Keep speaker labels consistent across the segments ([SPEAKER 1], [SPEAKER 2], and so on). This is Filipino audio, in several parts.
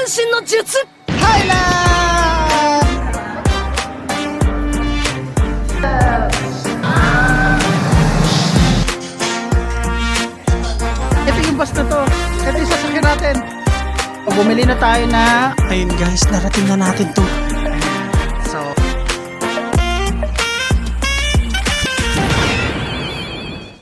[SPEAKER 1] 身の術。
[SPEAKER 2] Highland! Ito yung bus na to. Ito yung sasakyan natin. Bumili na tayo na... Ayun guys, narating na natin to. So...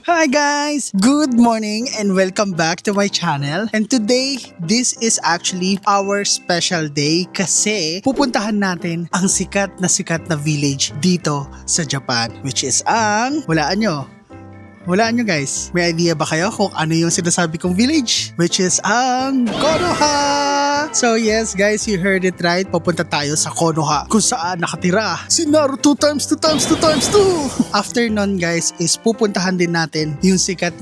[SPEAKER 2] Hi guys! Good morning and welcome back to my channel. And today, this is actually our special day kasi pupuntahan natin ang sikat na village dito sa Japan, which is ang... Walaan nyo guys. May idea ba kayo kung ano yung sinasabi kong village? Which is ang Konoha! So yes guys, you heard it right. Pupunta tayo sa Konoha kung saan nakatira si Naruto times 2 times 2 times 2. After nun guys is pupuntahan din natin yung sikat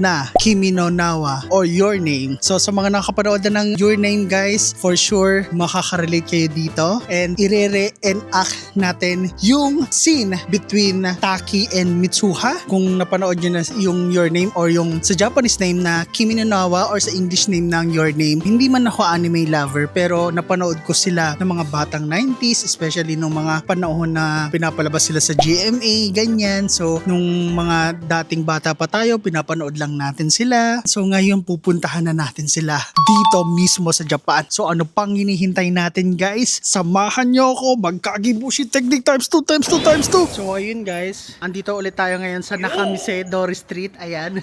[SPEAKER 2] na Kimi no Nawa or Your Name. So sa mga nakapanood na ng Your Name guys, for sure makaka-relate kayo dito. And i-re-enact natin yung scene between Taki and Mitsuha. Kung napanood nyo na yung Your Name or yung sa Japanese name na Kimi no Nawa or sa English name ng Your Name, hindi man ako anime lover pero napanood ko sila ng mga batang 90s, especially nung mga panahon na pinapalabas sila sa GMA, ganyan. So nung mga dating bata pa tayo, pinapanood lang natin sila. So ngayon pupuntahan na natin sila dito mismo sa Japan. So ano pang hinihintay natin guys? Samahan nyo ako, magkagibushi technique times 2 times 2 times 2. So ayun guys, andito ulit tayo ngayon sa Nakamise Dori Street, ayan.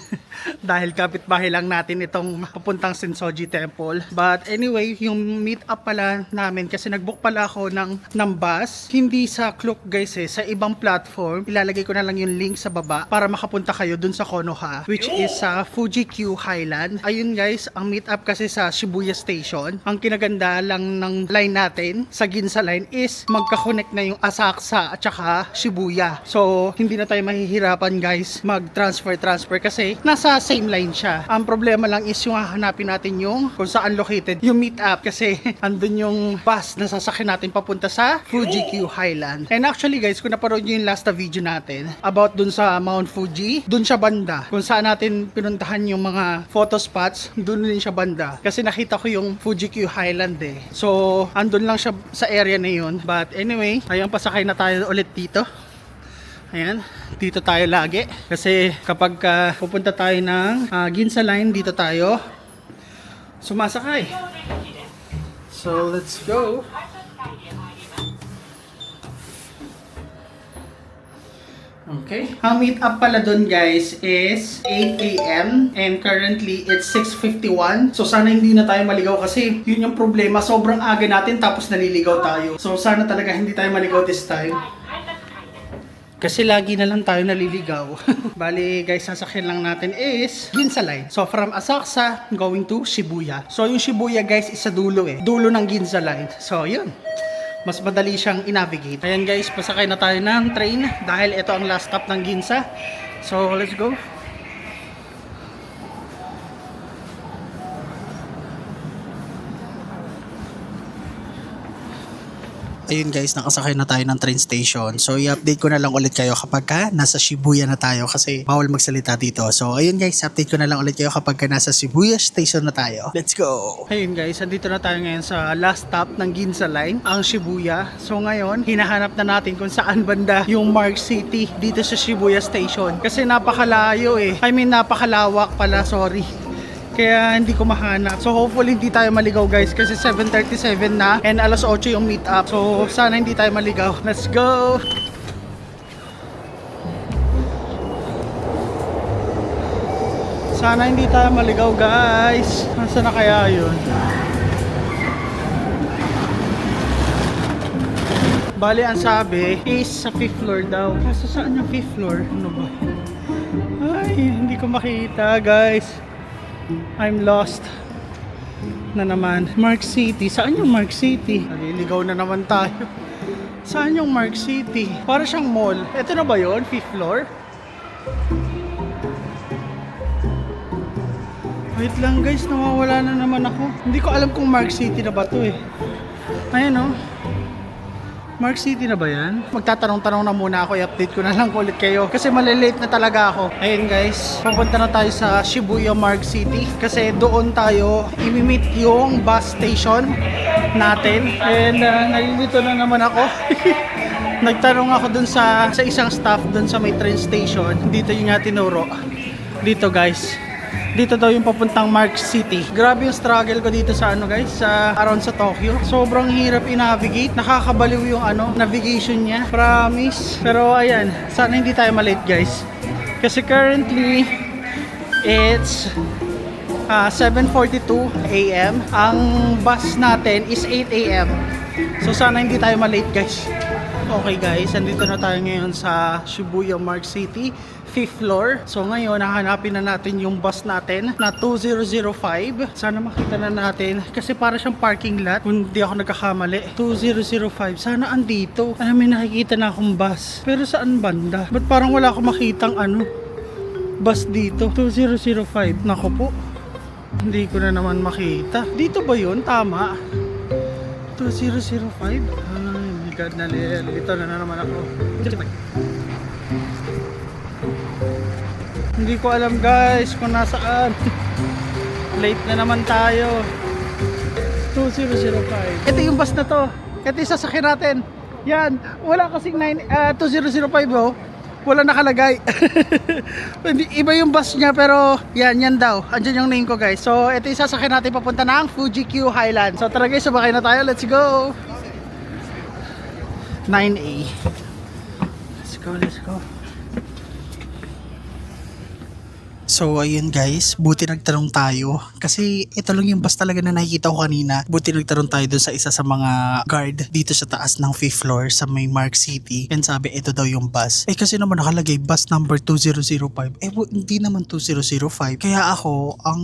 [SPEAKER 2] Dahil kapitbahay lang natin itong papuntang Sensoji Temple. But anyway, yung meet up pala namin kasi nagbook pala ako ng bus. Hindi sa Klook guys sa ibang platform. Ilalagay ko na lang yung link sa baba para makapunta kayo dun sa Konoha, which is sa Fuji Q Highland. Ayun guys, ang meet up kasi sa Shibuya Station. Ang kinaganda lang ng line natin sa Ginza line is magka-connect na yung Asakusa at saka Shibuya. So, hindi na tayo mahihirapan guys mag-transfer kasi nasa same line siya. Ang problema lang is yung hahanapin natin yung kung saan located yung meet up kasi andun yung bus na sasakyan natin papunta sa Fuji Q Highland. And actually guys, kung naparoon nyo yung last na video natin about dun sa Mount Fuji, dun siya banda. Kung saan natin pinuntahan yung mga photo spots, dun din siya banda. Kasi nakita ko yung Fuji Q Highland So, andun lang siya sa area na yun. But anyway, ayun, pasakay na tayo ulit dito. Ayan, dito tayo lagi. Kasi kapag pupunta tayo ng Ginza Line, dito tayo sumasakay. So, let's go. Okay. Ang meet up pala dun guys is 8 AM and currently it's 6:51. So sana hindi na tayo maligaw kasi yun yung problema. Sobrang aga natin tapos naliligaw tayo. So sana talaga hindi tayo maligaw this time. Kasi lagi na lang tayo naliligaw. Bali guys, sasakyan lang natin is Ginza Line. So from Asakusa going to Shibuya. So yung Shibuya guys is sa dulo dulo ng Ginza Line. So yun. Mas madali siyang i-navigate. Ayan guys, pasakay na tayo ng train dahil ito ang last stop ng Ginza. So let's go. Ayun guys, nakasakay na tayo ng train station. So i-update ko na lang ulit kayo kapag nasa Shibuya na tayo kasi bawal magsalita dito. So ayun guys, update ko na lang ulit kayo kapag nasa Shibuya Station na tayo. Let's go! Ayun guys, andito na tayo ngayon sa last stop ng Ginza Line, ang Shibuya. So ngayon, hinahanap na natin kung saan banda yung Mark City dito sa Shibuya Station. Kasi napakalayo napakalawak pala, sorry. Kaya hindi ko mahanap. So hopefully hindi tayo maligaw guys kasi 7:37 na and alas 8 yung meet up. So sana hindi tayo maligaw. Let's go! Sana hindi tayo maligaw guys. Nasaan na kaya yun? Bali ang sabi is sa 5th floor daw. Kaso saan yung 5th floor? Ano ba? Ay, hindi ko makita guys. I'm lost na naman. Mark City. Saan yung Mark City? Naliligaw na naman tayo. Saan yung Mark City? Para siyang mall. Ito na ba yun? 5th floor? Wait lang guys, nawawala na naman ako. Hindi ko alam kung Mark City na ba to Ayan Mark City na ba yan? Magtatanong-tanong na muna ako, i-update ko na lang ulit kayo kasi malilate na talaga ako. Ayun guys, pupunta na tayo sa Shibuya Mark City kasi doon tayo imi-meet yung bus station natin. And nalilito na naman ako. Nagtanong ako dun sa isang staff dun sa may train station. Dito yung nga tinuro. Dito guys. Dito daw yung papuntang Mark City. Grabe yung struggle ko dito sa guys, sa around sa Tokyo. Sobrang hirap i-navigate. Nakakabaliw yung navigation niya. Promise. Pero ayan, sana hindi tayo malate guys. Kasi currently it's 7:42 AM. Ang bus natin is 8 AM. So sana hindi tayo malate guys. Okay guys, andito na tayo ngayon sa Shibuya Mark City, 5th floor. So ngayon, hahanapin na natin yung bus natin na 2005. Sana makita na natin kasi para siyang parking lot. Kung hindi ako nagkakamali, 2005. Sana andito. May nakikita na akong bus. Pero saan banda? Ba't parang wala akong makitang bus dito? 2005. Nako po. Hindi ko na naman makita. Dito ba yun? Tama. 2005? God na dito na naman ako. Hindi ko alam guys kung nasaan. Late na naman tayo. 2005. Ito yung bus na to. Ito yung sasakyan natin. Yan. Wala kasing 2005 oh. Wala nakalagay. Iba yung bus niya pero yan daw. Andyan yung name ko guys. So ito yung sasakyan natin papunta ng Fuji Q Highland. So tara guys, sabakay na tayo. Let's go. 9A. Let's go. So ayun guys, buti nagtanong tayo kasi ito lang yung bus talaga na nakikita ko kanina. Buti nagtanong tayo doon sa isa sa mga guard dito sa taas ng 5th floor sa may Mark City. And sabi ito daw yung bus. Kasi naman nakalagay bus number 2005. Hindi naman 2005. Kaya ako, ang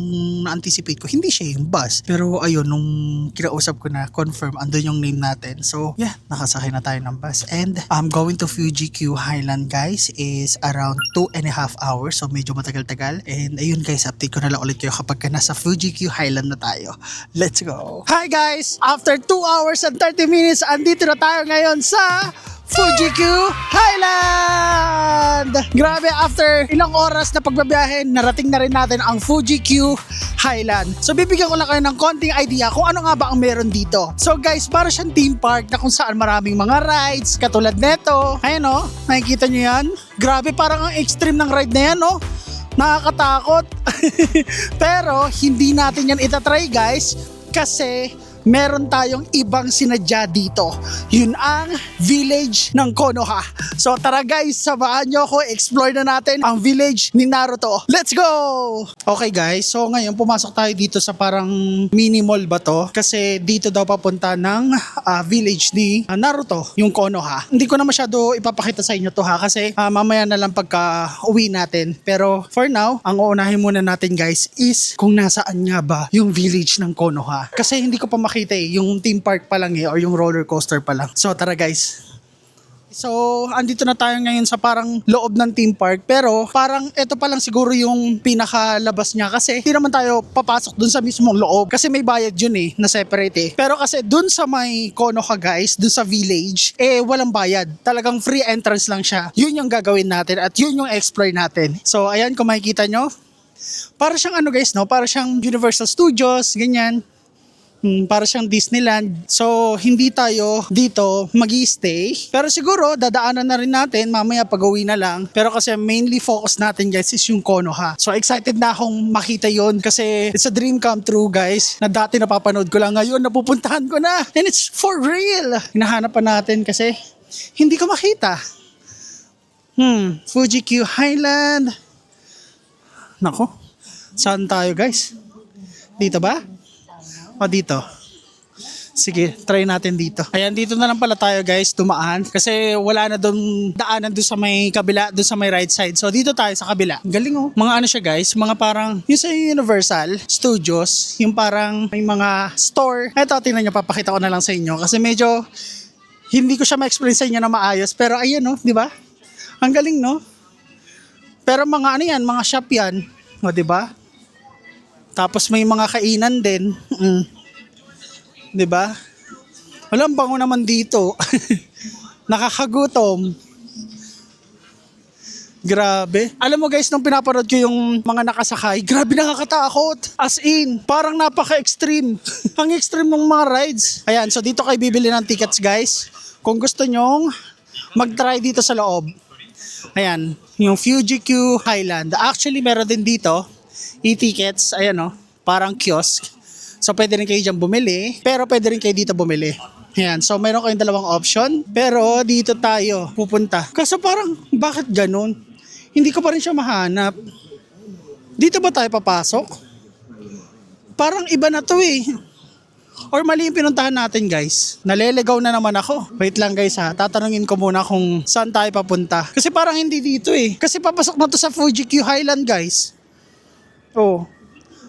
[SPEAKER 2] na-anticipate ko, hindi siya yung bus. Pero ayun, nung kinausap ko na, confirm, andun yung name natin. So yeah, nakasakay na tayo ng bus. And going to Fuji Q Highland guys is around 2.5 hours. So medyo matagal-tagal. And ayun guys, update ko na lang ulit kayo kapag nasa Fuji Q Highland na tayo. Let's go! Hi guys! After 2 hours and 30 minutes, andito na tayo ngayon sa Fuji Q Highland! Grabe, after ilang oras na pagbabiyahe, narating na rin natin ang Fuji Q Highland. So bibigyan ko lang kayo ng konting idea kung ano nga ba ang meron dito. So guys, para siyang theme park na kung saan maraming mga rides, katulad neto. Ayan o, nakikita nyo yan? Grabe, parang ang extreme ng ride na yan o. Nakakatakot. Pero hindi natin yan itatry guys kasi meron tayong ibang sinadya dito. Yun ang village ng Konoha. So tara guys, samahan nyo ako, explore na natin ang village ni Naruto. Let's go! Okay guys, so ngayon pumasok tayo dito sa parang mini mall ba to? Kasi dito daw papunta ng village ni Naruto, yung Konoha. Hindi ko na masyado ipapakita sa inyo to ha, kasi mamaya na lang pagka uwi natin. Pero for now, ang uunahin muna natin guys is kung nasaan nga ba yung village ng Konoha. Kasi hindi ko pa makita yung theme park pa lang or yung roller coaster pa lang. So tara guys. So andito na tayo ngayon sa parang loob ng theme park, pero parang ito pa lang siguro yung pinakalabas niya kasi hindi naman tayo papasok dun sa mismong loob kasi may bayad yun na separate Pero kasi dun sa may Konoha guys, dun sa village, walang bayad. Talagang free entrance lang siya. Yun yung gagawin natin at yun yung explore natin. So ayan, kung makikita nyo, para siyang guys, no? Para siyang Universal Studios, ganyan. Para siyang Disneyland. So hindi tayo dito magi-stay, pero siguro dadaanan na rin natin mamaya pag-uwi na lang. Pero kasi mainly focus natin guys is yung Konoha. So excited na akong makita yon kasi it's a dream come true guys, na dati napapanood ko lang, ngayon napupuntahan ko na and it's for real. Hinahanap pa natin kasi hindi ko makita. Fuji Q Highland. Nako, saan tayo guys? Dito ba? O dito. Sige, try natin dito. Ayan, dito na lang pala tayo guys, dumaan. Kasi wala na doon daanan doon sa may kabila, doon sa may right side. So dito tayo sa kabila. Galing oh. Mga siya guys, mga parang yung sa Universal Studios, yung parang may mga store. Ito, tingnan nyo, papakita ko na lang sa inyo. Kasi medyo hindi ko siya ma-explain sa inyo na maayos. Pero ayan oh, di ba? Ang galing no? Pero mga yan, mga shop yan. O di ba? Tapos may mga kainan din. 'Di ba? Walang bango naman dito. Nakakagutom. Grabe. Alam mo guys, nung pinapanood ko yung mga nakasakay, grabe nakakatakot. As in, parang napaka-extreme. Ang extreme ng mga rides. Ayan, so dito kayo bibili ng tickets guys. Kung gusto nyong mag-try dito sa loob. Ayan, yung Fuji Q Highland. Actually, meron din dito e-tickets. Ayan o, parang kiosk. So pwede rin kayo dyan bumili, pero pwede rin kayo dito bumili. Ayan, so meron kayong dalawang option, pero dito tayo pupunta. Kaso parang, bakit ganun? Hindi ko pa rin siya mahanap. Dito ba tayo papasok? Parang iba na to eh. Or mali yung pinuntahan natin guys. Nalelegaw na naman ako. Wait lang guys ha, tatanungin ko muna kung saan tayo papunta. Kasi parang hindi dito eh. Kasi papasok na to sa Fuji Q Highland guys. Oh.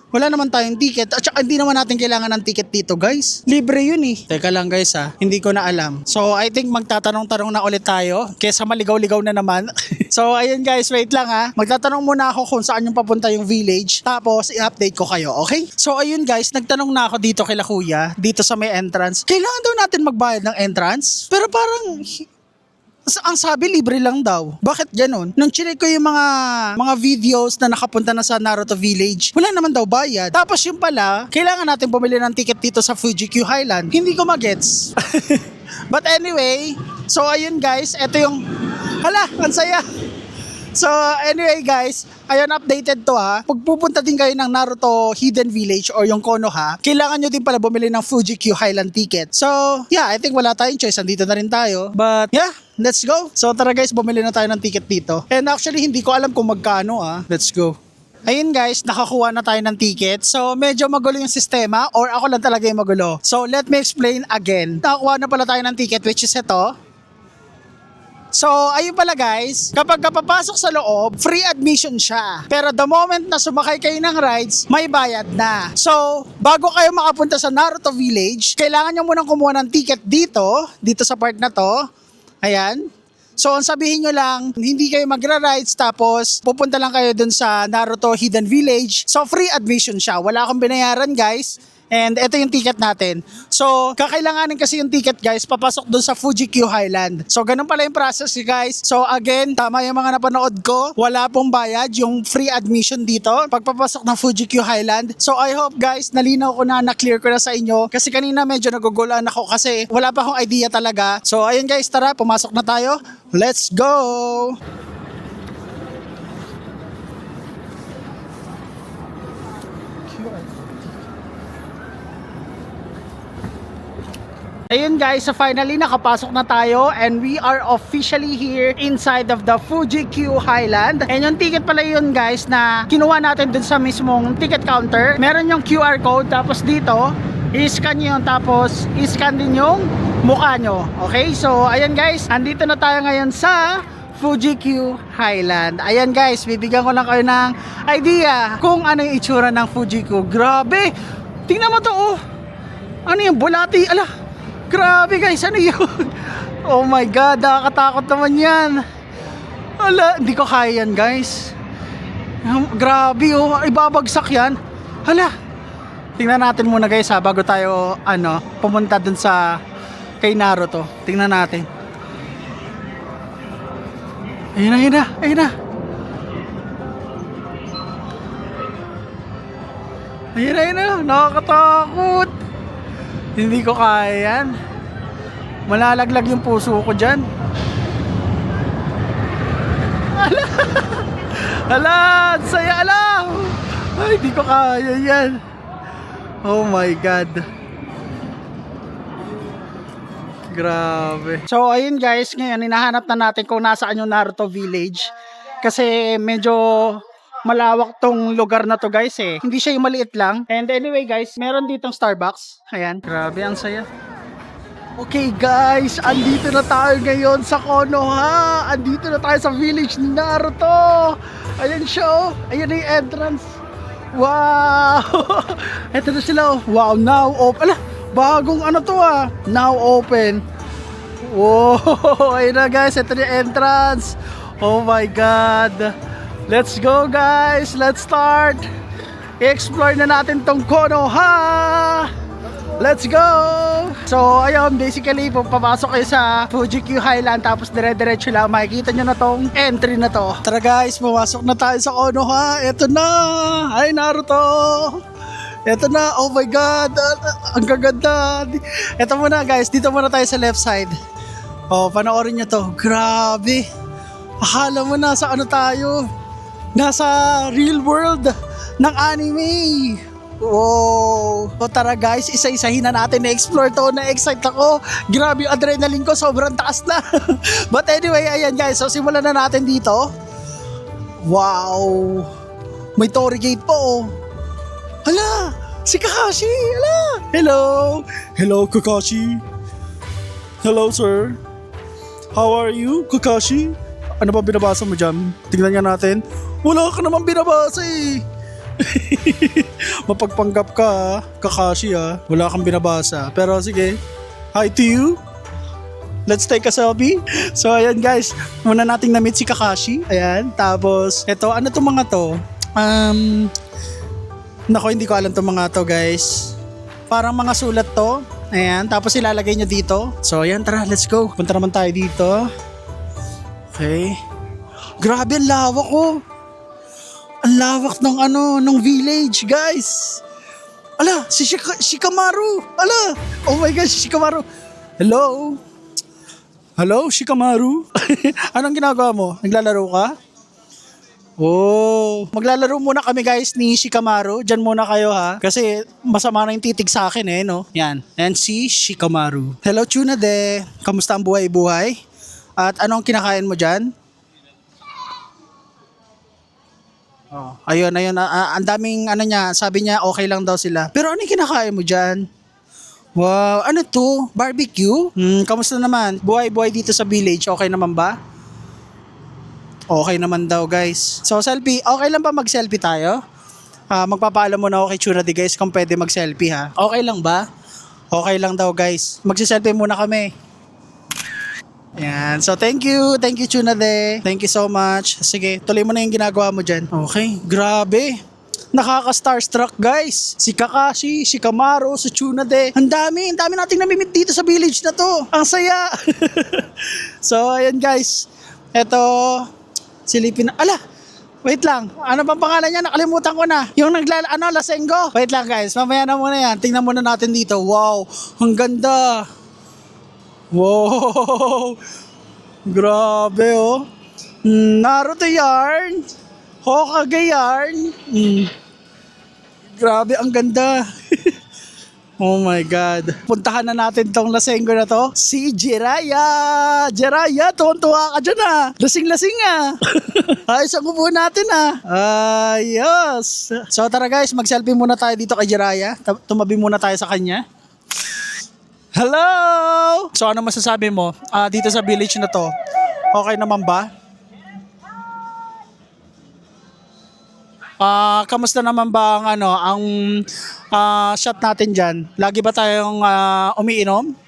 [SPEAKER 2] Wala naman tayong ticket at saka hindi naman natin kailangan ng ticket dito guys. Libre yun eh. Teka lang guys ha, hindi ko na alam. So I think magtatanong-tanong na ulit tayo kesa maligaw-ligaw na naman. So ayun guys, wait lang ha. Magtatanong muna ako kung saan yung papunta yung village. Tapos i-update ko kayo, okay? So ayun guys, nagtanong na ako dito kila kuya, dito sa may entrance. Kailangan daw natin magbayad ng entrance? Pero parang ang sabi libre lang daw. Bakit ganun? Nung chinek ko yung mga videos na nakapunta na sa Naruto Village, wala naman daw bayad. Tapos yung pala, kailangan natin bumili ng ticket dito sa Fuji Q Highland. Hindi ko magets. But anyway, so ayun guys, eto yung hala, ang saya. So anyway guys, ayun updated to ha. Pag pupunta din kayo ng Naruto Hidden Village or yung Konoha, kailangan nyo din pala bumili ng Fuji Q Highland ticket. So yeah, I think wala tayong choice. Andito na rin tayo. But yeah, let's go. So tara guys, bumili na tayo ng ticket dito. And actually hindi ko alam kung magkano ah. Let's go. Ayun guys, nakakuha na tayo ng ticket. So medyo magulo yung sistema or ako lang talaga yung magulo. So let me explain again. Nakakuha na pala tayo ng ticket which is ito. So, ayun pala guys, kapag kapapasok sa loob, free admission siya. Pero the moment na sumakay kayo ng rides, may bayad na. So, bago kayo makapunta sa Naruto Village, kailangan nyo munang kumuha ng ticket dito sa part na to. Ayan. So, ang sabihin nyo lang, hindi kayo magra-rides tapos pupunta lang kayo dun sa Naruto Hidden Village. So, free admission siya. Wala akong binayaran guys. And ito yung ticket natin. So, kakailanganin kasi yung ticket guys, papasok dun sa Fuji Q Highland. So, ganun pala yung process guys. So, again, tama yung mga napanood ko. Wala pong bayad yung free admission dito pagpapasok ng Fuji Q Highland. So, I hope guys, nalinaw ko na clear ko na sa inyo. Kasi kanina medyo nagugulan ako kasi wala pa akong idea talaga. So, ayun guys, tara, pumasok na tayo. Let's go! Ayun guys, so finally nakapasok na tayo and we are officially here inside of the Fuji Q Highland. And yung ticket pala yun guys na kinuha natin dun sa mismong ticket counter. Meron yung QR code tapos dito, i-scan nyo yun tapos i-scan din yung mukha nyo. Okay, so ayun guys, andito na tayo ngayon sa Fuji Q Highland. Ayan guys, bibigyan ko lang kayo ng idea kung ano yung itsura ng Fuji Q. Grabe, tingnan mo to oh. Ano yung bulati? Ala, grabe guys, ano yun? Oh my god, nakakatakot naman yan. Hala, hindi ko kaya yan guys. Grabe oh, ibabagsak yan. Hala, tingnan natin muna guys ha, bago tayo pumunta dun sa kay Naruto. Tingnan natin. Ayun na, ayun na, ayun na. Ayun na, ayun na, nakakatakot. Hindi ko kaya yan. Malalaglag yung puso ko dyan. Ala! Ala! Saya! Ala! Ay, hindi ko kaya yan. Oh my God. Grabe. So, ayun guys. Ngayon, hinahanap na natin kung nasaan yung Naruto Village. Kasi medyo malawak tong lugar na to guys eh. Hindi siya yung maliit lang. And anyway guys, meron ditong Starbucks. Ayan, grabe ang saya. Okay guys, andito na tayo ngayon sa Konoha. Andito na tayo sa village ni Naruto. Ayan siya oh. Ayan yung entrance. Wow. Ito na sila oh. Wow, now open. Ala, bagong to ah. Now open. Wow. Ayun na guys, ito na yung entrance. Oh my God. Let's go guys, let's start. I-explore na natin tong Konoha. Let's go! So ayun, basically papasok kayo sa Fuji Q Highland tapos dire-diretso lang. Makikita nyo na tong entry na to. Tara guys, pumasok na tayo sa Konoha. Ito na! Ay Naruto! Ito na, oh my god! Ang gaganda! Ito muna guys, dito muna tayo sa left side. Oh, panoorin nyo to. Grabe! Akala mo nasa ano tayo? Nasa real world ng anime. Wow. So tara guys, isa-isahin na natin na-explore to. Na-excite ako. Grabe yung adrenaline ko, sobrang taas na. But anyway, ayan guys. So simulan na natin dito. Wow. May Torii Gate po oh. Hala, si Kakashi. Hala. Hello. Hello Kakashi. Hello sir. How are you Kakashi? Ano ba binabasa mo dyan? Tingnan nga natin. Wala ka naman binabasa eh. Mapagpanggap ka ha, Kakashi ha. Wala kang binabasa. Pero sige, hi to you. Let's take a selfie. So ayan guys, muna nating na-meet si Kakashi. Ayan, tapos eto, ano to mga to? Nako, hindi ko alam to mga to guys. Parang mga sulat to. Ayan, tapos ilalagay nyo dito. So ayan, tara, let's go. Punta naman tayo dito. Okay. Grabe, ang lawak ko. Ang lawak ng ng village, guys. Ala, si Shikamaru. Ala, oh my gosh, si Shikamaru. Hello? Hello, Shikamaru? Anong ginagawa mo? Naglalaro ka? Oh, maglalaro muna kami guys ni Shikamaru. Diyan muna kayo ha. Kasi masama na yung titig sa akin eh, no? Yan. And si Shikamaru. Hello, Tsunade. Kamusta ang buhay-buhay? At anong kinakain mo dyan? Oh, ayun. Ang daming niya, sabi niya okay lang daw sila. Pero ano yung kinakain mo dyan? Wow, ano to? Barbecue? Kamusta naman? Buhay-buhay dito sa village, okay naman ba? Okay naman daw guys. So selfie, okay lang ba mag-selfie tayo? Magpapaalam muna ako kay Tsunade guys kung pwede mag-selfie ha. Okay lang ba? Okay lang daw guys. Magsiselfie muna kami. Yan. So thank you Tsunade. Thank you so much. Sige, tuloy mo na yung ginagawa mo dyan. Okay, grabe. Nakaka-starstruck guys. Si Kakashi, si Shikamaru, si Tsunade. Ang dami nating namimit dito sa village na to. Ang saya. So ayan guys. Ito, silipin na. Ala, wait lang. Ano bang pangalan niya? Nakalimutan ko na. Yung Lasengo. Wait lang guys, mamaya na muna yan. Tingnan muna natin dito. Wow, ang ganda. Wow! Grabe oh. Naruto yarn. Hokage yarn. Grabe, ang ganda. Oh my God. Puntahan na natin tong Lasengo na to. Si Jiraiya. Jiraiya, tuwan-tuwa ka dyan ah. Lasing-lasing ah. Ayos ang upo natin ah. Ayos. So tara guys, mag-selfie muna tayo dito kay Jiraiya. Tumabi muna tayo sa kanya. Hello! So ano masasabi mo dito sa village na to? Okay naman ba? Kamusta naman ba ang shot natin dyan? Lagi ba tayong umiinom?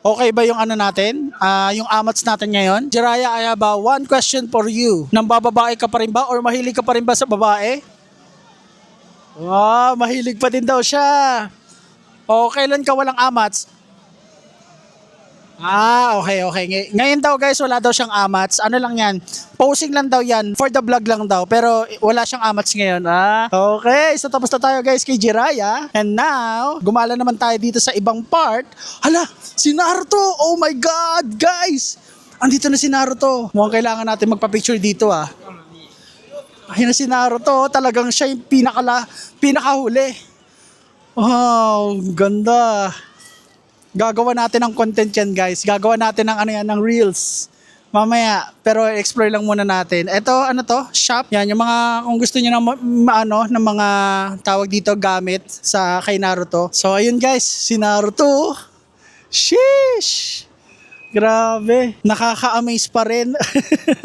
[SPEAKER 2] Okay ba yung natin? Yung amats natin ngayon? Jiraiya, I have one question for you. Nang bababae ka pa rin ba or mahilig ka pa rin ba sa babae? Mahilig pa din daw siya. O kailan ka walang amats? Okay. Ngayon daw guys, wala daw siyang amats. Ano lang yan? Posing lang daw yan. For the vlog lang daw. Pero wala siyang amats ngayon. Okay. So tapos na tayo guys kay Jiraiya. And now, gumala naman tayo dito sa ibang part. Hala, si Naruto! Oh my God, guys! Andito na si Naruto. Mukhang kailangan natin magpa-picture dito ah. Ayun na si Naruto, talagang siya yung pinakahuli. Wow, ganda. Gagawa natin ng content yan guys. Gagawa natin ng reels. Mamaya, pero explore lang muna natin. Ito, shop. Yan, yung mga, kung gusto niyo ng mga tawag dito, gamit sa kay Naruto. So, ayun guys, si Naruto. Sheesh! Grabe, nakaka-amaze pa rin.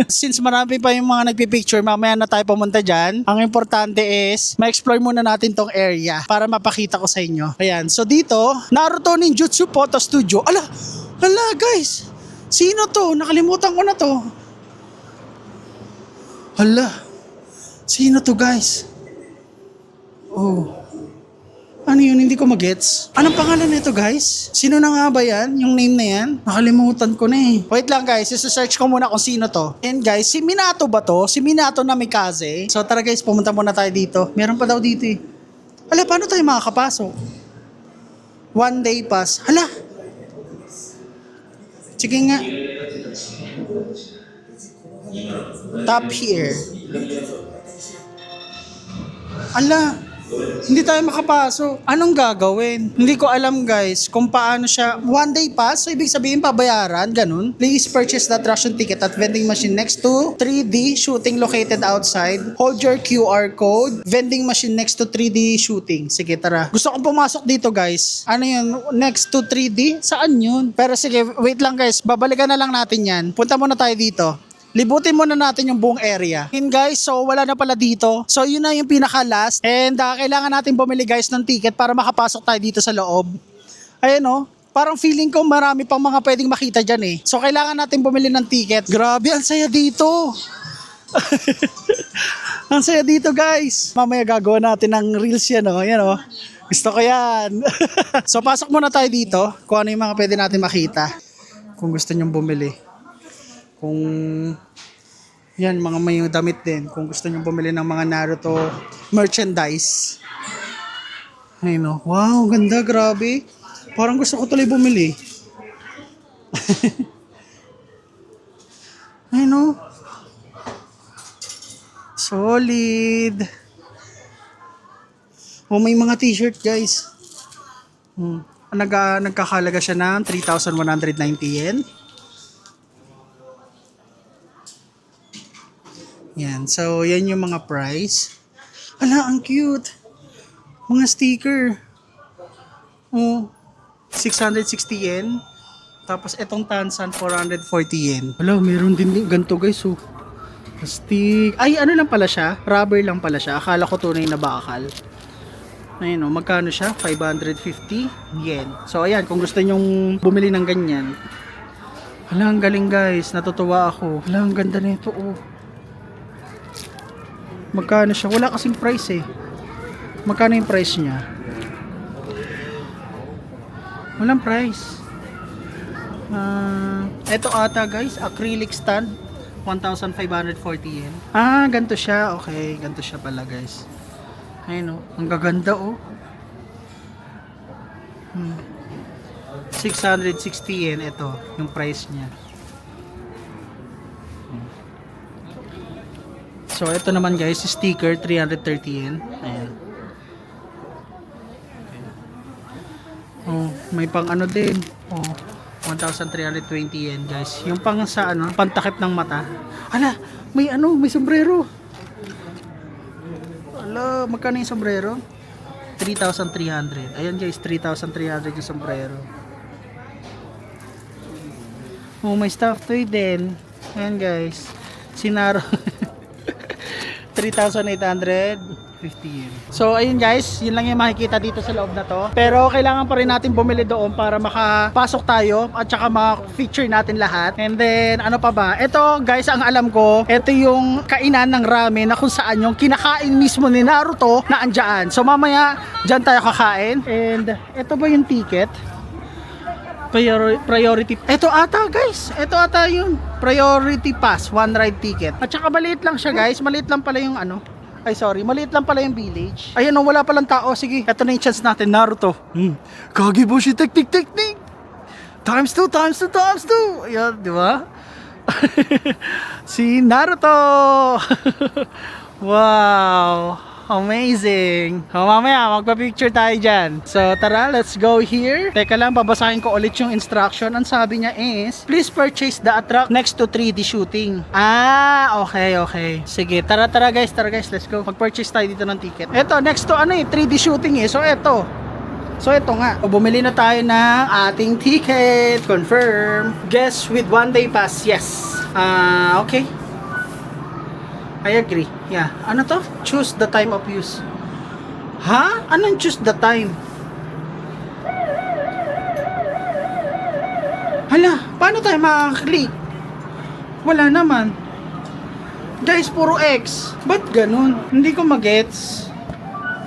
[SPEAKER 2] Since marami pa yung mga nagpipicture, mamaya na tayo pumunta dyan. Ang importante is, ma-explore muna natin tong area para mapakita ko sa inyo. Ayan, so dito, Naruto Ninjutsu Photo Studio. Ala guys, sino to? Nakalimutan ko na to. Ala, sino to guys? Oh, Ano yun? Hindi ko magets. Anong pangalan nito, guys? Sino na nga ba yan? Yung name na yan? Nakalimutan ko na eh. Wait lang, guys. Isa-search ko muna kung sino to. And guys, si Minato ba to? Si Minato Namikaze. So tara guys, pumunta muna tayo dito. Meron pa daw dito eh. Hala, paano tayo makakapasok? 1 day pass. Hala. Sige nga. Tap here. Ala, hindi tayo makapasok. Anong gagawin? Hindi ko alam guys kung paano siya. 1 day pass, so ibig sabihin pabayaran, ganun. Please purchase the attraction ticket at vending machine next to 3D shooting located outside. Hold your QR code. Vending machine next to 3D shooting. Sige, tara. Gusto kong pumasok dito guys. Ano yun? Next to 3D? Saan yun? Pero sige, wait lang guys. Babalikan na lang natin yan. Punta muna tayo dito. Libutin muna natin yung buong area. And guys, so wala na pala dito. So yun na yung pinaka-last. And kailangan natin bumili guys ng ticket para makapasok tayo dito sa loob. Ayan oh. Parang feeling ko marami pang mga pwedeng makita dyan eh. So kailangan natin bumili ng ticket. Grabe, ang saya dito. Ang saya dito guys. Mamaya gagawa natin ng reels yan oh. Ayan oh. Gusto ko yan. So pasok muna tayo dito. Kung ano yung mga pwede natin makita. Kung gusto nyong bumili. Kung yan, mga may damit din. Kung gusto nyo bumili ng mga Naruto merchandise. Ay no. Wow, ganda, grabe. Parang gusto ko tuloy bumili. Ay no. Solid. Oh, may mga t-shirt guys. Nagkakalaga siya ng 3,190 yen. Yan. So, yan yung mga price. Ala, ang cute. Mga sticker. Oh, 660 yen. Tapos, etong Tansan, 440 yen. Ala, meron din ganito guys. Oh. Stick. Ay, ano lang pala siya? Rubber lang pala siya. Akala ko tunay na bakal. Ayun oh, magkano siya? 550 yen. So, ayan. Kung gusto nyong bumili ng ganyan. Ala, ang galing guys. Natutuwa ako. Ala, ang ganda nito. Oh. Magkano siya? Wala kasing price eh. Magkano yung price niya? Walang price. Ito ata guys, acrylic stand. 1,540 yen. Ah, ganito siya. Okay, ganito siya pala guys. Ayun oh. Ang gaganda oh. 660 yen ito. Yung price niya. So, ito naman guys, sticker, 330 yen. Ayan. Okay. Oh, may pang ano din. Oh, 1,320 yen guys. Yung pang sa ano, pantakip ng mata. Ala, may ano, may sombrero. Ala, magkano yung sombrero? 3,300. Ayan guys, 3,300 yung sombrero. Oh, may stuff toy din. Ayan guys. Sinaro. 3,850 yen. So ayun guys, yun lang yung makikita dito sa loob na to. Pero kailangan pa rin natin bumili doon para makapasok tayo at saka ma-feature natin lahat. And then ano pa ba? Ito guys, ang alam ko, ito yung kainan ng ramen na kung saan yung kinakain mismo ni Naruto na andyan. So mamaya dyan tayo kakain. And ito ba yung ticket? Priority. Ito ata guys. Ito ata yung priority pass, one ride ticket. At saka maliit lang siya guys. Maliit lang pala yung ano. Ay sorry, maliit lang pala yung village. Ayun oh, wala palang tao. Sige, ito na yung chance natin. Naruto. Kagibushi technique. Times 2. Ayan, di ba? Si Naruto. Wow. Amazing. So, mamaya magpa-picture tayo dyan. So tara, let's go here. Teka lang, babasahin ko ulit yung instruction. Ang sabi niya is, please purchase the attract next to 3D shooting. Ah, okay. Sige, tara guys, let's go. Mag-purchase tayo dito ng ticket. Ito, next to ano eh, 3D shooting eh. So ito nga. Bumili na tayo ng ating ticket. Confirm. Guest with 1 day pass. Yes. Okay. I agree. Yeah. Ano to? Choose the time of use. Ha? Anong choose the time? Hala, paano tayo makaklik? Wala naman. Guys, puro X. Ba't ganun? Hindi ko magets.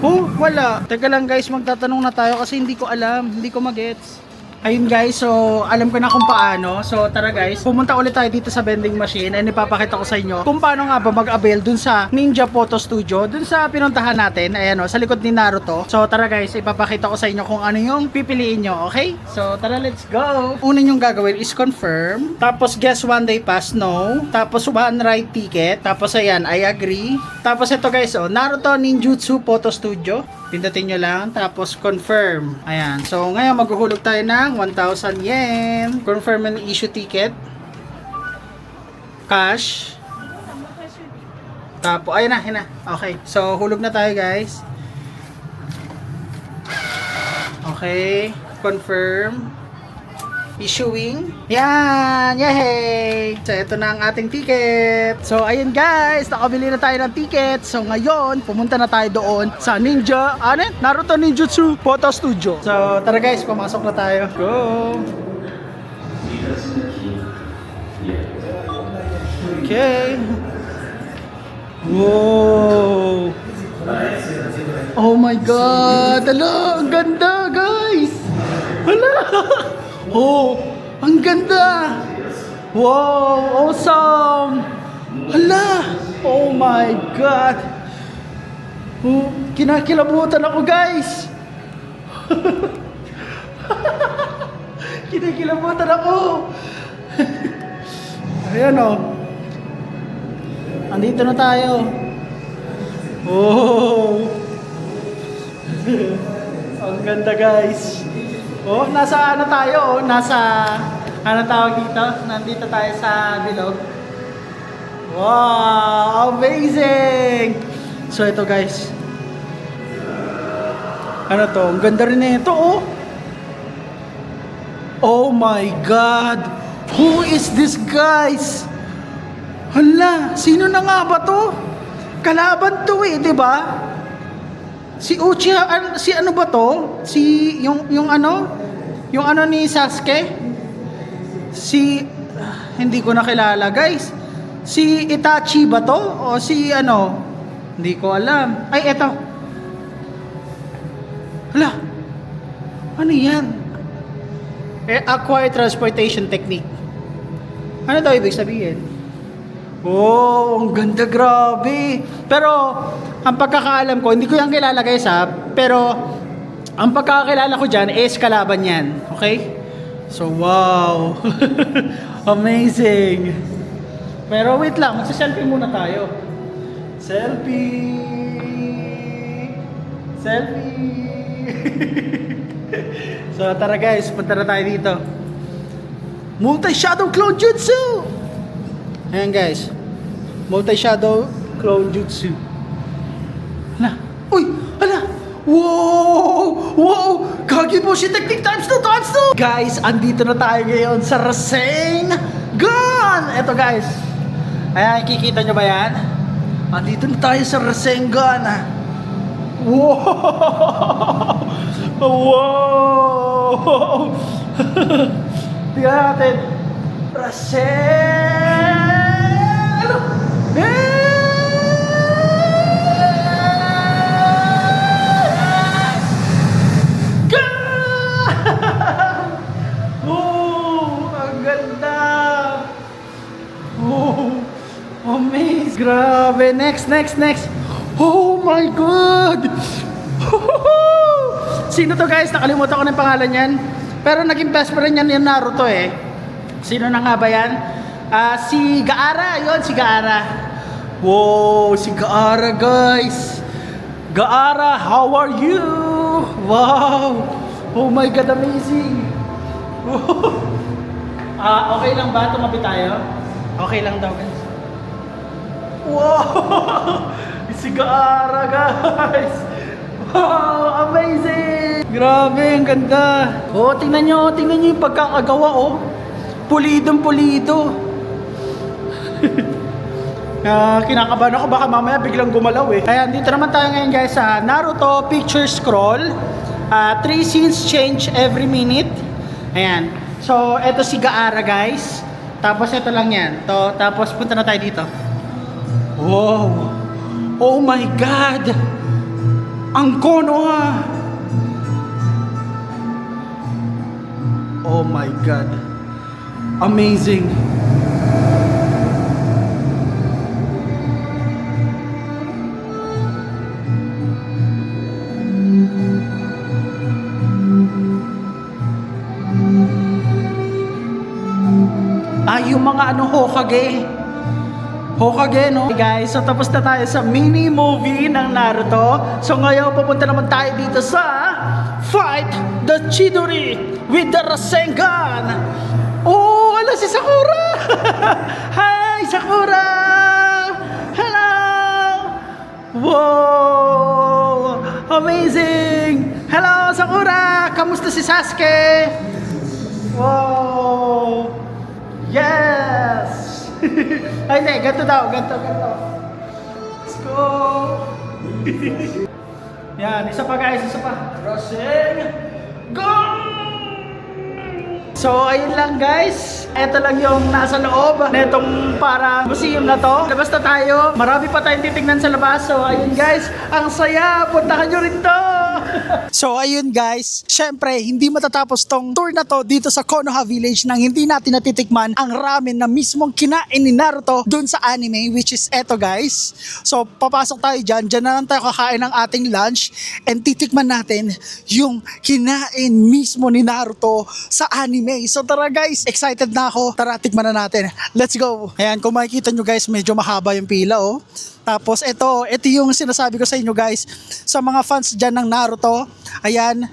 [SPEAKER 2] Oh, wala. Teka lang guys, magtatanong na tayo kasi hindi ko alam. Hindi ko magets. Ayun guys, so alam ko na kung paano. So tara guys, pumunta ulit tayo dito sa vending machine and ipapakita ko sa inyo kung paano nga ba mag-avail dun sa Ninja Photo Studio, dun sa pinuntahan natin, ayan o, sa likod ni Naruto. So tara guys, ipapakita ko sa inyo kung ano yung pipiliin nyo, okay? So tara, let's go! Una yung gagawin is confirm, tapos guess one day pass, no, tapos one ride ticket, tapos ayan, I agree. Tapos ito guys, oh, Naruto Ninjutsu Photo Studio. Pindutin nyo lang, tapos confirm. Ayan. So, ngayon maghuhulog tayo ng 1,000 yen. Confirm and issue ticket. Cash. Tapos, ayun na. Okay. So, hulog na tayo, guys. Okay. Confirm. Issuing. Yan! Yay! So, ito na ang ating ticket. So, ayun guys, nakabili na tayo ng ticket. So, ngayon, pumunta na tayo doon sa Naruto Ninjutsu Photo Studio. So, tara guys, pumasok na tayo. Go! Okay. Wow! Oh my God! Ala, ang ganda guys! Ala! Oh, ang ganda! Wow, awesome! Hala! Oh my God! Oh, kinakilabutan ako, guys! Kinakilabutan ako! Ayan o. Andito na tayo. Oh! Ang ganda, guys! Oh, nasa ano tayo? Oh, nasa ano tawag dito? Nandito tayo sa bilog. Wow, amazing! So ito guys. Ano to? Ang ganda rin na ito, oh. Oh my God! Who is this guys? Hala, sino na nga ba to? Kalaban to eh, di ba? Si Uchiha, si ano ba to? Si, yung ano ni Sasuke? Si, hindi ko nakilala guys. Si Itachi ba to? O si ano? Hindi ko alam. Ay, eto. Hala, ano yan? Acquired transportation technique. Ano daw ibig sabihin? Oh, ang ganda, grabe. Pero, ang pagkakaalam ko, hindi ko yan kilala guys ha, pero, ang pagkakakilala ko dyan is kalaban yan. Okay? So, wow. Amazing. Pero wait lang, magsa-selfie muna tayo. Selfie. So, tara guys, punta na tayo dito. Multi-shadow clone jutsu! Ayan guys, multi-shadow clone jutsu. Hala, uy, hala, wow, wow, Kage Bushi technique times 2. Guys, andito na tayo ngayon sa Rasengan. Eto guys, ayan, kikita nyo ba yan? Andito na tayo sa Rasengan. Wow, wow. Tingnan natin. Rasengan. Oh, ang ganda. Oh, amazing. Grabe. Next. Oh my God. Sino to guys? Nakalimutan ko na yung pangalan yan. Pero naging best friend yan yung Naruto eh. Sino na nga ba yan? Si Gaara. Yun, si Gaara. Wow, si Gaara guys. Gaara, how are you? Wow. Oh my God, amazing. Okay lang ba? Tumabi tayo? Okay lang daw guys. Wow. Si Gaara guys. Wow, amazing. Grabe, ang ganda. Oh, tingnan nyo yung pagkakagawa oh. Pulidong pulido. Kinakabahan ako, baka mamaya biglang gumalaw eh. Ayan, dito naman tayo ngayon guys sa Naruto Picture Scroll. 3 scenes change every minute. Ayan. So, eto si Gaara guys. Tapos eto lang yan. Tapos punta na tayo dito. Wow. Oh my God. Ang Konoha! Oh my God. Amazing. Yung mga Hokage. Hokage, no? Hey guys, so tapos na tayo sa mini movie ng Naruto. So ngayon, pupunta naman tayo dito sa Fight the Chidori with the Rasengan. Oh, ala si Sakura! Hi, Sakura! Hello! Wow! Amazing! Hello, Sakura! Kamusta si Sasuke? Wow! Yes! Ay, hindi. Ganto daw. Ganto. Let's go! Yan. Isa pa guys. Isa pa. Crossing. Go! So, ayun lang guys. Ito lang yung nasa loob netong parang museum na to. Labas na tayo. Marami pa tayong titignan sa labas. So, ayun guys. Ang saya. Puntahan nyo rin to. So ayun guys, syempre hindi matatapos tong tour na to dito sa Konoha Village nang hindi natin natitikman ang ramen na mismong kinain ni Naruto dun sa anime, which is eto guys. So papasok tayo dyan na lang tayo kakain ng ating lunch and titikman natin yung kinain mismo ni Naruto sa anime. So tara guys, excited na ako, tara tikman na natin. Let's go! Ayan, kung makikita nyo guys, medyo mahaba yung pila oh. Tapos ito yung sinasabi ko sa inyo guys, sa mga fans dyan ng Naruto, ayan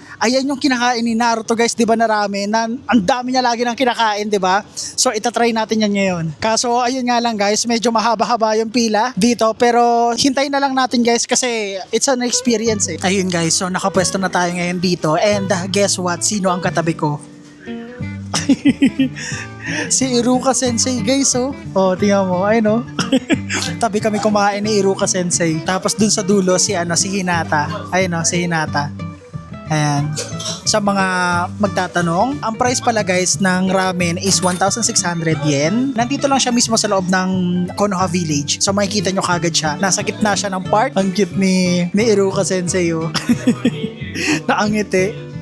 [SPEAKER 2] yung kinakain ni Naruto guys, di ba na ramen, na ang dami niya lagi ng kinakain, di ba? So itatry natin yan ngayon. Kaso ayun nga lang guys, medyo mahaba-haba yung pila dito, pero hintayin na lang natin guys kasi it's an experience eh. Ayun guys, so nakapwesto na tayo ngayon dito and guess what, sino ang katabi ko? Si Iruka Sensei guys oh. Oh, tingnan mo, ayun oh. Tabi kami kumain ni Iruka Sensei. Tapos dun sa dulo si Hinata. Ayun oh, si Hinata. Ayan. Sa mga magtatanong, ang price pala guys ng ramen is 1,600 yen. Nandito lang siya mismo sa loob ng Konoha Village. So makikita nyo kagad siya. Nasa gitna siya ng park. Ang cute ni Iruka Sensei oh. Naangiti.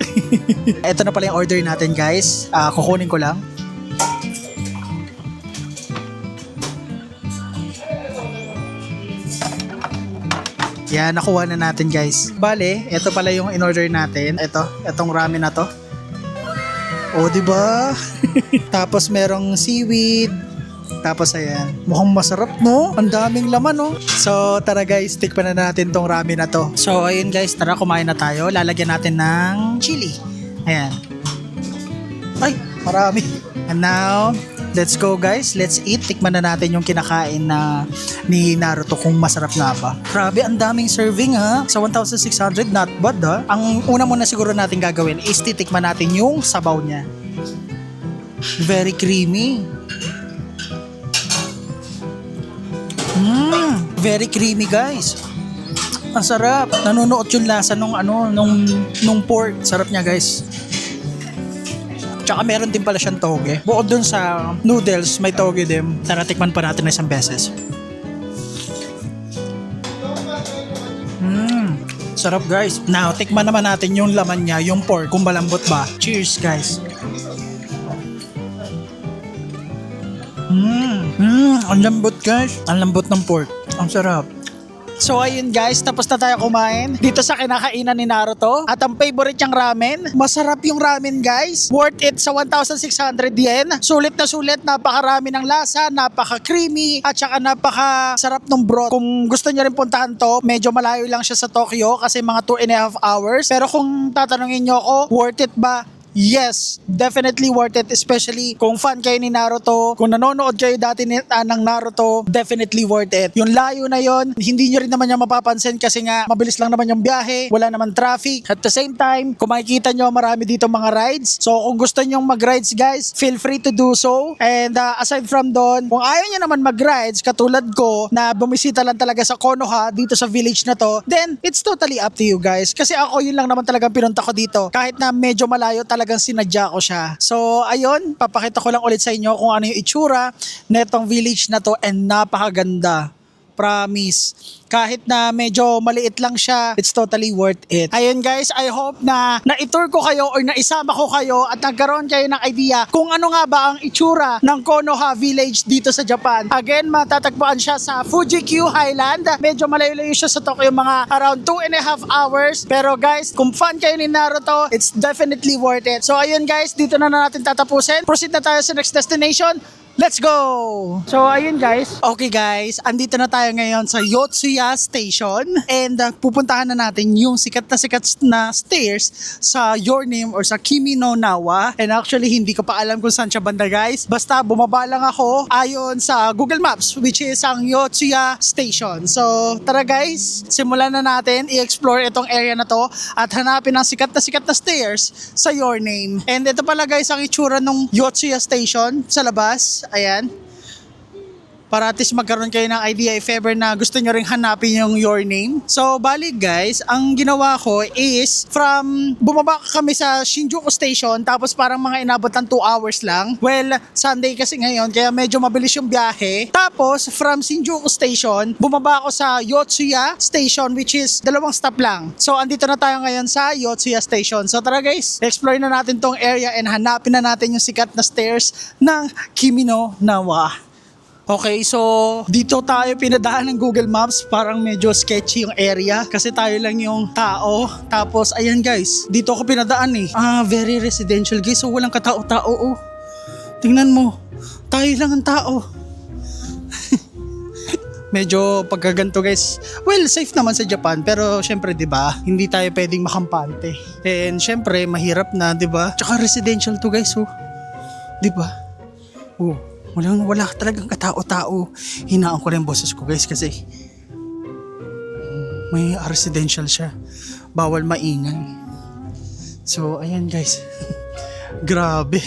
[SPEAKER 2] Ito na pala yung order natin guys. Kukunin ko lang. Yan, nakuha na natin guys. Bale, ito pala yung in-order natin. Itong ramen na to. Oh, di ba? Tapos merong seaweed. Tapos ayan, mukhang masarap no? Ang daming laman no? So tara guys, tikman na natin tong ramen na to. So ayun guys, tara kumain na tayo. Lalagyan natin ng chili. Ayan. Ay, marami. And now, let's go guys, let's eat. Tikman na natin yung kinakain na ni Naruto kung masarap nga ba. Grabe, ang daming serving ha. Sa 1,600, not bad ha. Ang una muna siguro natin gagawin is titikman natin yung sabaw niya. Very creamy. Very creamy guys. Ang sarap. Nanunuot yung lasa nung pork. Sarap niya guys. Tsaka meron din pala siyang toge. Bukod dun sa noodles, may toge din. Tara, tikman pa natin na isang beses. Sarap guys. Now, tikman naman natin yung laman niya, yung pork, kung malambot ba. Cheers guys. Ang lambot guys. Ang lambot ng pork. Ang sarap. So ayun guys, tapos na tayo kumain dito sa kinakainan ni Naruto. At ang favorite niyang ramen, masarap yung ramen guys. Worth it sa 1,600 yen. Sulit na sulit, napakarami ng lasa, napaka-creamy, at saka napaka-sarap ng broth. Kung gusto niyo rin puntahan to, medyo malayo lang siya sa Tokyo kasi mga 2.5 hours. Pero kung tatanungin niyo ako, worth it ba? Yes, definitely worth it, especially kung fan kayo ni Naruto, kung nanonood kayo dati ng Naruto, definitely worth it. Yung layo na yon, hindi nyo rin naman yung mapapansin kasi nga mabilis lang naman yung biyahe, wala naman traffic. At the same time, kung makikita nyo, marami dito mga rides. So kung gusto nyo mag-rides guys, feel free to do so. And aside from doon, kung ayaw nyo naman mag-rides, katulad ko, na bumisita lang talaga sa Konoha, dito sa village na to, then it's totally up to you guys. Kasi ako, yun lang naman talagang pinunta ko dito. Kahit na medyo malayo talagang sinadya ko siya. So, ayun, papakita ko lang ulit sa inyo kung ano yung itsura netong village na to and napakaganda. Promise. Kahit na medyo maliit lang siya, it's totally worth it. Ayun guys, I hope na na-tour ko kayo or naisama ko kayo at nagkaroon kayo ng idea kung ano nga ba ang itsura ng Konoha Village dito sa Japan. Again, matatagpuan siya sa Fuji-Q Highland. Medyo malayo-layo siya sa Tokyo, mga around 2.5 hours. Pero guys, kung fan kayo ni Naruto, it's definitely worth it. So ayun guys, dito na natin tatapusin. Proceed na tayo sa next destination. Let's go! So ayun guys. Okay guys, andito na tayo ngayon sa Yotsuya Station and pupuntahan na natin yung sikat na stairs sa Your Name or sa Kimi no Nawa. And actually hindi ko pa alam kung saan siya banda guys. Basta bumaba lang ako ayon sa Google Maps, which is ang Yotsuya Station. So tara guys, simulan na natin i-explore itong area na to at hanapin ang sikat na stairs sa Your Name. And ito pala guys ang itsura ng Yotsuya Station sa labas. Ayan. Para at least magkaroon kayo ng idea if ever na gusto nyo ring hanapin yung Your Name. So, bali guys, ang ginawa ko is bumaba kami sa Shinjuku Station tapos parang mga inabot ng 2 hours lang. Well, Sunday kasi ngayon kaya medyo mabilis yung biyahe. Tapos, from Shinjuku Station, bumaba ako sa Yotsuya Station which is 2 stop lang. So, andito na tayo ngayon sa Yotsuya Station. So, tara guys, explore na natin tong area and hanapin na natin yung sikat na stairs ng Kimi no Nawa. Okay, so dito tayo pinadaan ng Google Maps. Parang medyo sketchy yung area kasi tayo lang yung tao. Tapos ayan guys, dito ako pinadaan eh. Very residential guys. So walang katao-tao oh. Tingnan mo, tayo lang ang tao. Medyo pagkaganto guys. Well, safe naman sa Japan pero syempre 'di ba, hindi tayo pwedeng makampante. And syempre mahirap na 'di ba? Tsaka residential to guys oh. 'Di ba? Oh. Wala talagang katao-tao. Hinaan ko rin boses ko guys kasi may residential siya. Bawal maingay. So ayan guys. Grabe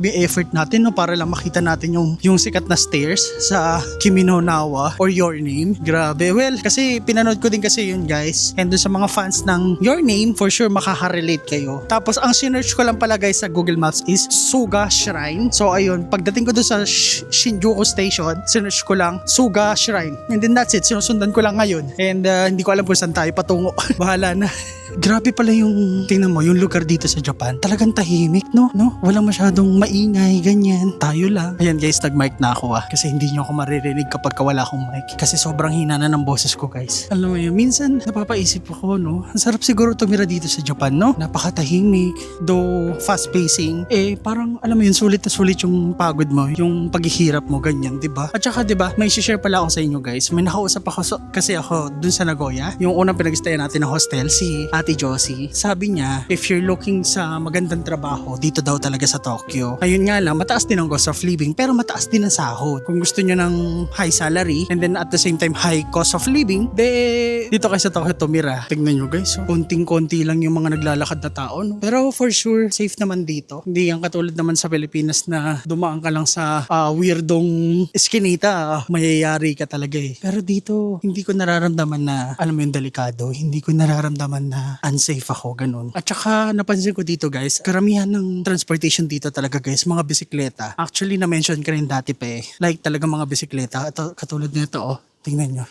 [SPEAKER 2] yung effort natin no, para lang makita natin yung sikat na stairs sa Kimi no Nawa or Your Name. Grabe. Well, kasi pinanood ko din kasi yun guys. And dun sa mga fans ng Your Name, for sure makaka-relate kayo. Tapos ang sinearch ko lang pala guys sa Google Maps is Suga Shrine. So ayun, pagdating ko dun sa Shinjuku Station, sinearch ko lang Suga Shrine. And then that's it. Sinusundan ko lang ngayon. And hindi ko alam kung saan tayo patungo. Bahala na. Grabe pala yung, tingnan mo, yung lugar dito sa Japan. Talagang tahimik, no? Walang masyadong maingay, ganyan. Tayo lang. Ayan guys, nag-mic na ako kasi hindi nyo ako maririnig kapag wala akong mic. Kasi sobrang hina na ng boses ko guys. Alam mo yun, minsan napapaisip ako, no? Ang sarap siguro tumira dito sa Japan, no? Napakatahimik, though fast pacing. Parang, alam mo yun, sulit na sulit yung pagod mo, yung paghihirap mo, ganyan, diba? At saka, diba, may share pala ako sa inyo guys. May nakausap ako kasi ako dun sa Nagoya. Yung unang pinag-stayan natin na hostel, si Ate Josie. Sabi niya, if you're looking sa magandang trabaho, dito daw talaga sa Tokyo. Ayun nga lang, mataas din ang cost of living, pero mataas din ang sahod. Kung gusto niyo ng high salary, and then at the same time, high cost of living, dito kayo sa Tokyo tumira. Tingnan nyo guys, konting-konti lang yung mga naglalakad na tao. No? Pero for sure, safe naman dito. Hindi yan katulad naman sa Pilipinas na dumaan ka lang sa weirdong eskinita, mayayari ka talaga eh. Pero dito, hindi ko nararamdaman na, alam mo yung delikado, hindi ko nararamdaman na unsafe ako, ganun. At saka napansin ko dito guys, karamihan ng transportation dito talaga guys, mga bisikleta. Actually na-mention ka rin dati pa eh. Like talaga mga bisikleta. Ito, katulad nito oh. Tingnan nyo.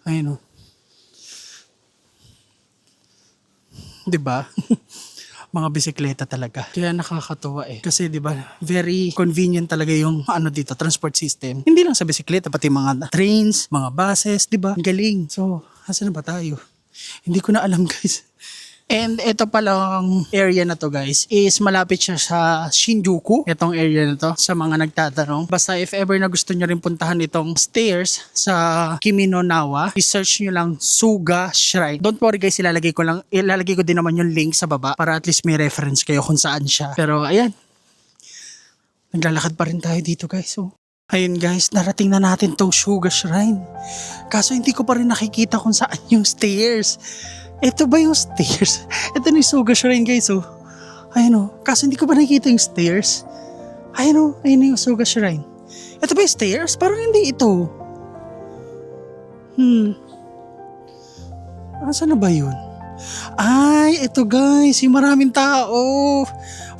[SPEAKER 2] Ayun oh. Diba? Mga bisikleta talaga. Kaya nakakatuwa eh. Kasi 'di ba, very convenient talaga yung dito, transport system. Hindi lang sa bisikleta, pati mga trains, mga buses, 'di ba? Galing. So, asan na ba tayo? Hindi ko na alam guys. And ito palang area na to guys is malapit siya sa Shinjuku. Itong area na to sa mga nagtatanong. Basta if ever na gusto nyo rin puntahan itong stairs sa Kimi no Nawa, i-search nyo lang Suga Shrine. Don't worry guys, ilalagay ko din naman yung link sa baba para at least may reference kayo kung saan siya. Pero ayan, naglalakad pa rin tayo dito guys. So, ayun guys, narating na natin tong Suga Shrine. Kaso hindi ko pa rin nakikita kung saan yung stairs. Ito ba yung stairs? Ito na yung Suga Shrine guys oh. Ayun oh. Kaso hindi ko pa nakikita yung stairs. Ayun oh. Ayun na yung Suga Shrine. Ito ba yung stairs? Parang hindi ito. Saan na ba yun? Ay, ito guys. Yung maraming tao.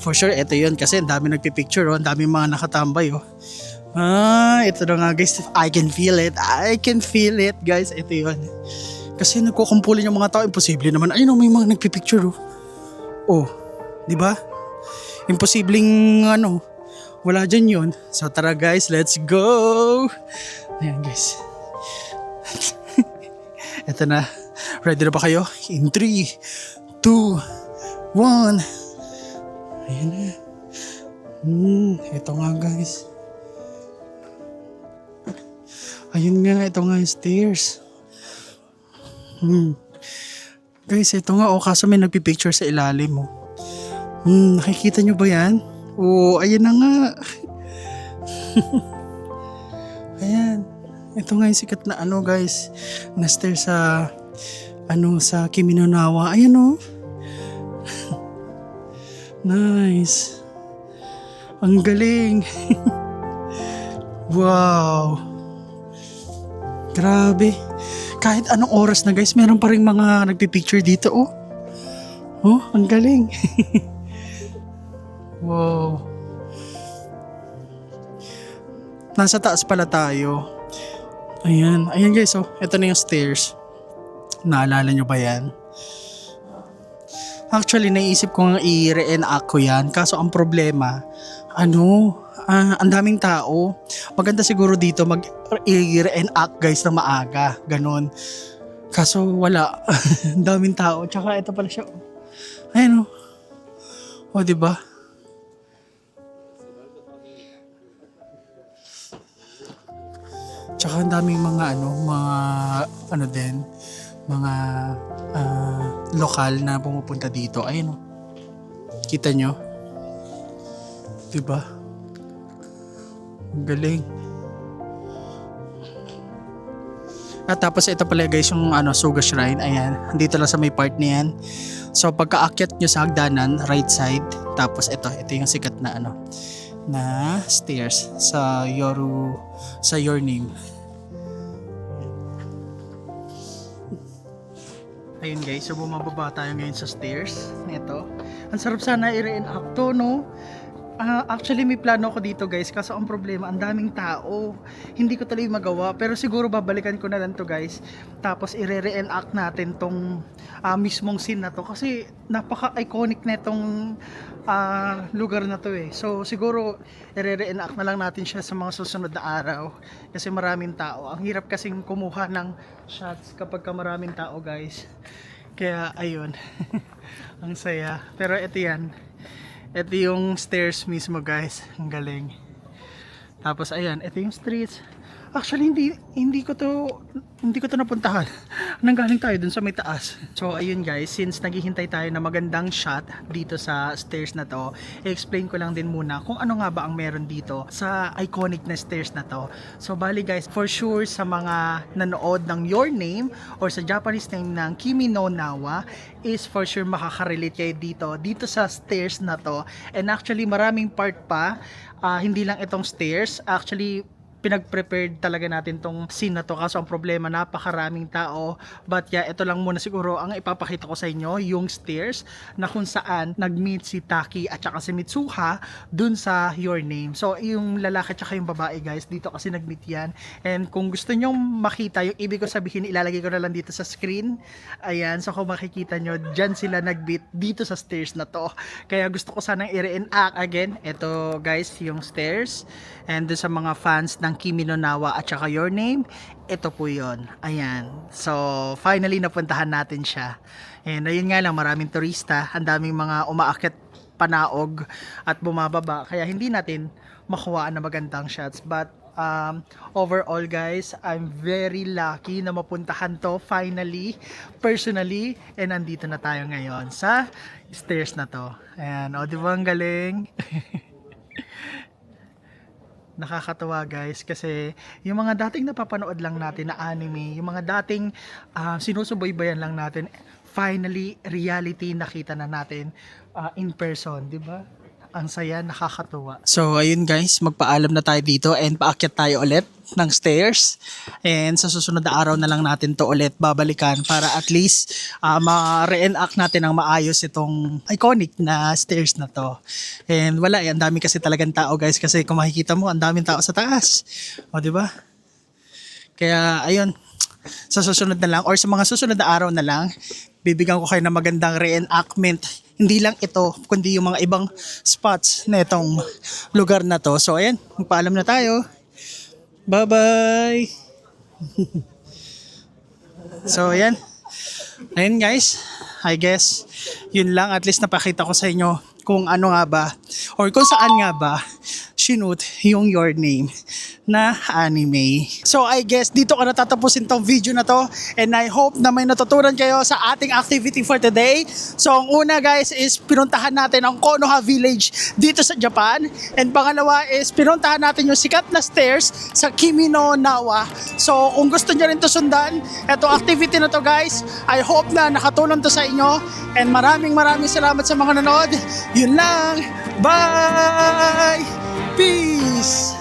[SPEAKER 2] For sure, ito yun. Kasi ang dami nagpipicture oh. Ang dami mga nakatambay oh. Ito na nga guys. I can feel it. I can feel it guys. Ito yun. Kasi nagkukumpulin yung mga tao. Imposible naman. Ayun, may mga nagpipicture oh. Oh, di ba? Imposibleng wala dyan yun. So tara guys, let's go! Ayan guys. Ito na. Ready na ba kayo? In 3, 2, 1. Ayan na. Ito nga guys. Ayun nga, ito nga yung stairs. Guys, ito nga kaso may nagpipicture sa ilalim mo. Nakikita nyo ba yan? Ayan na nga. Ayan. Ito nga yung sikat na guys. Na stairs sa sa Kimi no Na wa. Ayan Nice. Ang galing. Wow. Grabe. Kahit anong oras na guys, meron pa rin mga nagpipicture dito ang galing. Wow. Nasa taas pala tayo. Ayan guys ito na yung stairs. Naalala nyo ba yan? Actually naisip ko nga i-reenact ko yan. Kaso ang problema, ang daming tao. Maganda siguro dito i-reenact guys na maaga. Ganon. Kaso wala. Ang daming tao. Tsaka ito pala siya. Ayan diba? Tsaka ang daming mga mga lokal na pumupunta dito. Ayun kita nyo? Diba? Ang galing. At tapos ito pala guys yung Suga Shrine. Ayan, dito lang sa may part na yan. So pagkaakyat nyo sa hagdanan, right side. Tapos ito yung sikat na na stairs sa Your Name. Ayun guys, so bumababa tayo ngayon sa stairs. Ito. Ang sarap sana i-reenact to, no? Actually may plano ako dito guys, kaso ang problema ang daming tao, hindi ko tuloy magawa, pero siguro babalikan ko na lang to guys, tapos i-reenact natin tong mismong scene na to kasi napaka-iconic na itong lugar na to so siguro i-reenact na lang natin siya sa mga susunod na araw kasi maraming tao, ang hirap kasing kumuha ng shots kapag maraming tao guys, kaya ayun. Ang saya, pero ito yan. Ito yung stairs mismo guys. Ang galing. Tapos ayan, ito yung streets. Actually hindi ko to napuntahan. Nanggaling tayo dun sa may taas. So ayun guys, since naghihintay tayo na magandang shot dito sa stairs na to, i-explain ko lang din muna kung ano nga ba ang meron dito sa iconic na stairs na to. So bali guys, for sure sa mga nanood ng Your Name or sa Japanese name ng Kimi no Na wa is for sure makaka-relate kayo dito sa stairs na to. And actually maraming part pa, hindi lang itong stairs. Actually pinag-prepared talaga natin tong scene na to, kaso ang problema napakaraming tao. But yeah, ito lang muna siguro ang ipapakita ko sa inyo, yung stairs na kung saan nag-meet si Taki at saka si Mitsuha dun sa Your Name. So yung lalaki at saka yung babae guys, dito kasi nag-meet yan. And kung gusto nyong makita yung ibig ko sabihin, ilalagay ko na lang dito sa screen. Ayan, so kung makikita nyo, dyan sila nag-meet dito sa stairs na to. Kaya gusto ko sanang i-reenact again. Ito guys, yung stairs. And dun sa mga fans ng Kimi no Na wa at saka Your Name, ito po yon. Ayan, so finally napuntahan natin siya. And ayun nga lang, maraming turista, ang daming mga umaakyat panaog at bumababa, kaya hindi natin makuha na magandang shots. But overall guys, I'm very lucky na mapuntahan to finally, personally, and nandito na tayo ngayon sa stairs na to. Ayan, di ba ang galing? Nakakatawa guys kasi yung mga dating napapanood lang natin na anime, yung mga dating sinusubaybayan lang natin, finally reality nakita na natin in person, di ba? Ang saya, nakakatuwa. So ayun guys, magpaalam na tayo dito and paakyat tayo ulit ng stairs. And sa susunod na araw na lang natin to ulit babalikan para at least ma-reenact natin ang maayos itong iconic na stairs na to. And wala, ang dami kasi talagang tao guys, kasi kung makikita mo, ang daming tao sa taas. O di ba? Kaya ayun, sa susunod na lang or sa mga susunod na araw na lang, bibigyan ko kayo ng magandang reenactment. Hindi lang ito, kundi yung mga ibang spots na itong lugar na to. So ayan, magpaalam na tayo. Bye-bye! So ayan. Ayun guys, I guess yun lang, at least napakita ko sa inyo kung ano nga ba or kung saan nga ba shoot yung Your Name na anime. So I guess dito ko natatapusin tong video na to, and I hope na may natutunan kayo sa ating activity for today. So ang una guys is pinuntahan natin ang Konoha Village dito sa Japan, and pangalawa is pinuntahan natin yung sikat na stairs sa Kimi no Nawa. So kung gusto nyo rin to sundan, etong activity na to guys, I hope na nakatulong to sa inyo, and maraming salamat sa mga nanood. Yun lang, bye! Peace!